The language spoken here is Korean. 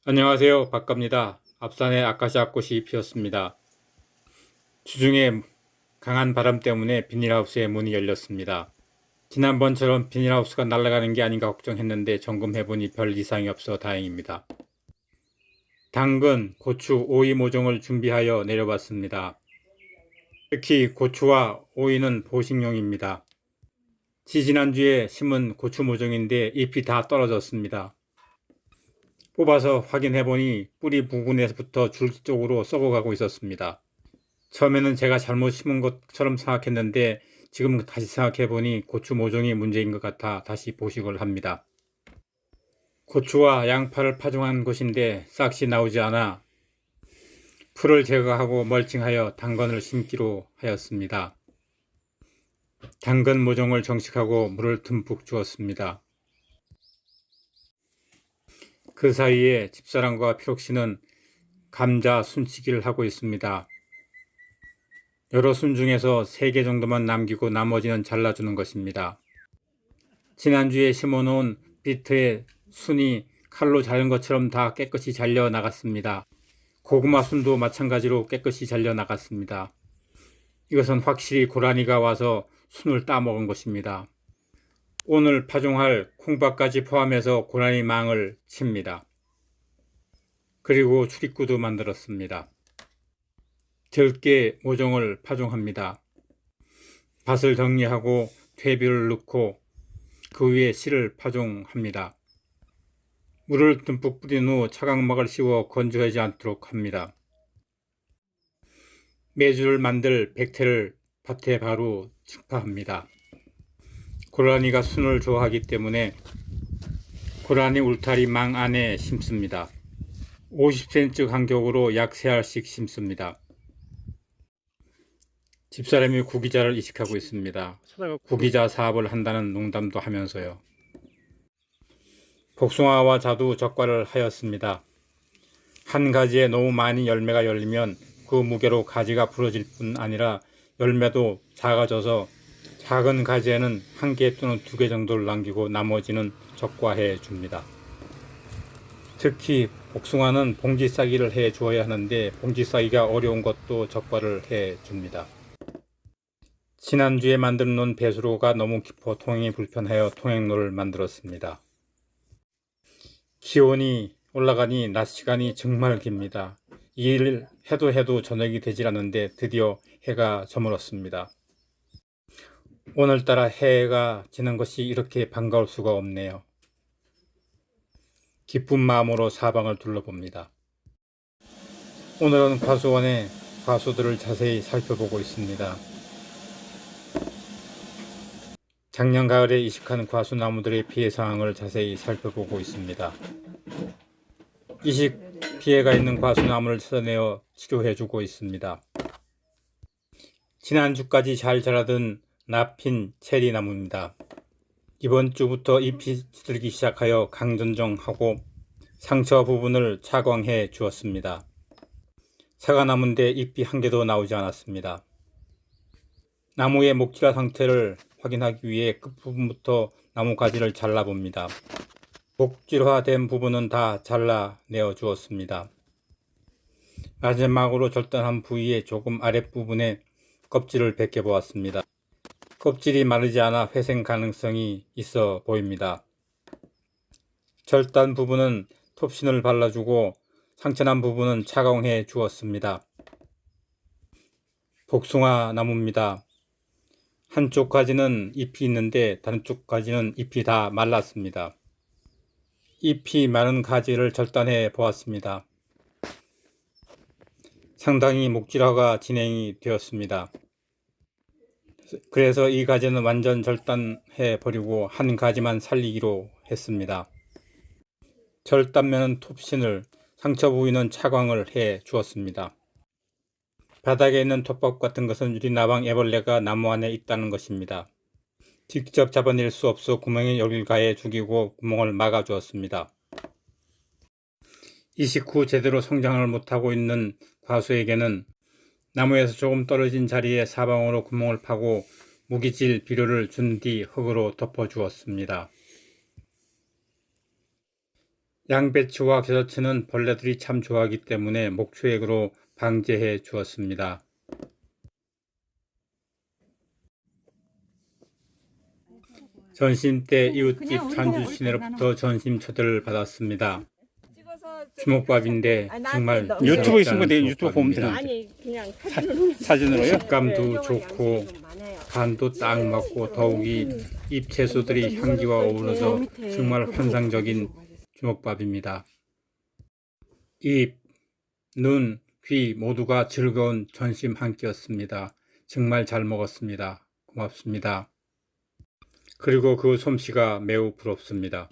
안녕하세요. 박갑니다. 앞산에 아카시아 꽃이 피었습니다. 주중에 강한 바람 때문에 비닐하우스의 문이 열렸습니다. 지난번처럼 비닐하우스가 날아가는 게 아닌가 걱정했는데 점검해보니 별 이상이 없어 다행입니다. 당근, 고추, 오이 모종을 준비하여 내려봤습니다. 특히 고추와 오이는 보식용입니다. 지지난주에 심은 고추 모종인데 잎이 다 떨어졌습니다. 뽑아서 확인해보니 뿌리 부근에서부터 줄기 쪽으로 썩어가고 있었습니다. 처음에는 제가 잘못 심은 것처럼 생각했는데 지금 다시 생각해보니 고추 모종이 문제인 것 같아 다시 보식을 합니다. 고추와 양파를 파종한 곳인데 싹이 나오지 않아 풀을 제거하고 멀칭하여 당근을 심기로 하였습니다. 당근 모종을 정식하고 물을 듬뿍 주었습니다. 그 사이에 집사람과 피록씨는 감자 순치기를 하고 있습니다. 여러 순 중에서 3개 정도만 남기고 나머지는 잘라주는 것입니다. 지난주에 심어놓은 비트의 순이 칼로 자른 것처럼 다 깨끗이 잘려 나갔습니다. 고구마 순도 마찬가지로 깨끗이 잘려 나갔습니다. 이것은 확실히 고라니가 와서 순을 따먹은 것입니다. 오늘 파종할 콩밥까지 포함해서 고라니 망을 칩니다. 그리고 출입구도 만들었습니다. 들깨 모종을 파종합니다. 밭을 정리하고 퇴비를 넣고 그 위에 씨를 파종합니다. 물을 듬뿍 뿌린 후 차광막을 씌워 건조하지 않도록 합니다. 매주를 만들 백태를 밭에 바로 직파합니다. 고라니가 순을 좋아하기 때문에 고라니 울타리 망 안에 심습니다. 50cm 간격으로 약 3알씩 심습니다. 집사람이 구기자를 이식하고 있습니다. 구기자 사업을 한다는 농담도 하면서요. 복숭아와 자두 적과를 하였습니다. 한 가지에 너무 많이 열매가 열리면 그 무게로 가지가 부러질 뿐 아니라 열매도 작아져서 작은 가지에는 1개 또는 2개 정도를 남기고 나머지는 적과해 줍니다. 특히 복숭아는 봉지 싸기를 해 주어야 하는데 봉지 싸기가 어려운 것도 적과를 해 줍니다. 지난주에 만들어 놓은 배수로가 너무 깊어 통행이 불편하여 통행로를 만들었습니다. 기온이 올라가니 낮 시간이 정말 깁니다. 이 일을 해도 저녁이 되질 않는데 드디어 해가 저물었습니다. 오늘따라 해가 지는 것이 이렇게 반가울 수가 없네요. 기쁜 마음으로 사방을 둘러봅니다. 오늘은 과수원에 과수들을 자세히 살펴보고 있습니다. 작년 가을에 이식한 과수나무들의 피해 상황을 자세히 살펴보고 있습니다. 이식 피해가 있는 과수나무를 찾아내어 치료해주고 있습니다. 지난주까지 잘 자라던 나핀 체리나무입니다. 이번 주부터 잎이 들기 시작하여 강전정하고 상처 부분을 차광해 주었습니다. 사과나무인데 잎이 한 개도 나오지 않았습니다. 나무의 목질화 상태를 확인하기 위해 끝부분부터 나무 가지를 잘라봅니다. 목질화된 부분은 다 잘라내어 주었습니다. 마지막으로 절단한 부위의 조금 아랫부분에 껍질을 벗겨보았습니다. 껍질이 마르지 않아 회생 가능성이 있어 보입니다. 절단 부분은 톱신을 발라주고 상처난 부분은 차광해 주었습니다. 복숭아 나무입니다. 한쪽 가지는 잎이 있는데 다른 쪽 가지는 잎이 다 말랐습니다. 잎이 마른 가지를 절단해 보았습니다. 상당히 목질화가 진행이 되었습니다. 그래서 이 가지는 완전 절단해 버리고 한 가지만 살리기로 했습니다. 절단면은 톱신을, 상처 부위는 차광을 해 주었습니다. 바닥에 있는 톱밥 같은 것은 유리나방 애벌레가 나무 안에 있다는 것입니다. 직접 잡아낼 수 없어 구멍에 여길 가해 죽이고 구멍을 막아 주었습니다. 이식 후 제대로 성장을 못하고 있는 과수에게는 나무에서 조금 떨어진 자리에 사방으로 구멍을 파고 무기질 비료를 준 뒤 흙으로 덮어 주었습니다. 양배추와 겨자씨는 벌레들이 참 좋아하기 때문에 목초액으로 방제해 주었습니다. 전심 때 이웃집 잔주 시내로부터 전심 초대를 받았습니다. 주먹밥인데 정말 유튜브 있으면 돼. 주먹밥입니다. 유튜브 보면 되나? 아니 그냥 사진으로 사진으로요? 식감도 좋고 간도 딱 맞고 더욱이 잎 채소들이 향기와 어우러져 정말 환상적인 주먹밥입니다. 입, 눈, 귀 모두가 즐거운 전심 한 끼였습니다. 정말 잘 먹었습니다. 고맙습니다. 그리고 그 솜씨가 매우 부럽습니다.